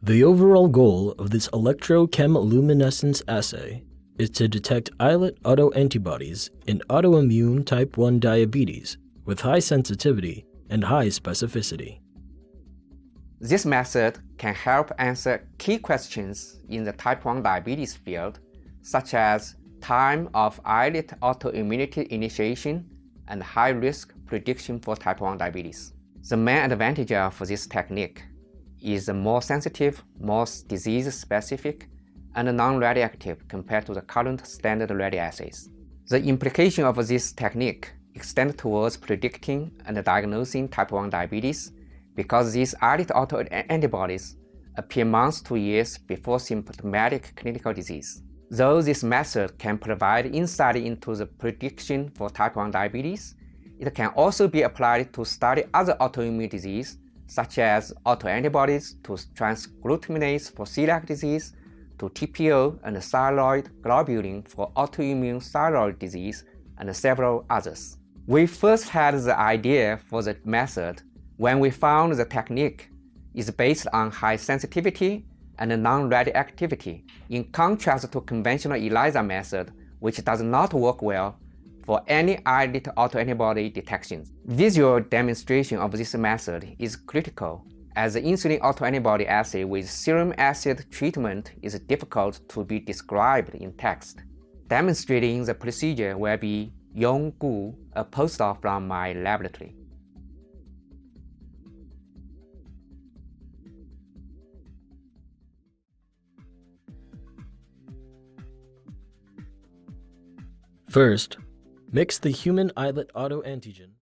The overall goal of this electrochemiluminescence assay is to detect islet autoantibodies in autoimmune type 1 diabetes with high sensitivity and high specificity. This method can help answer key questions in the type 1 diabetes field, such as time of islet autoimmunity initiation and high-risk prediction for type 1 diabetes. The main advantage of this technique is more sensitive, more disease-specific, and non-radioactive compared to the current standard radioassays. The implication of this technique extends towards predicting and diagnosing type 1 diabetes because these islet autoantibodies appear months to years before symptomatic clinical disease. Though this method can provide insight into the prediction for type 1 diabetes, it can also be applied to study other autoimmune diseases such as autoantibodies to transglutaminase for celiac disease, to TPO and thyroid globulin for autoimmune thyroid disease, and several others. We first had the idea for the method when we found the technique is based on high sensitivity and non-radioactivity, in contrast to conventional ELISA method, which does not work well for any islet autoantibody detection. Visual demonstration of this method is critical, as the insulin autoantibody assay with serum acid treatment is difficult to be described in text. Demonstrating the procedure will be Yong, a postdoc from my laboratory. First, mix the human islet autoantigen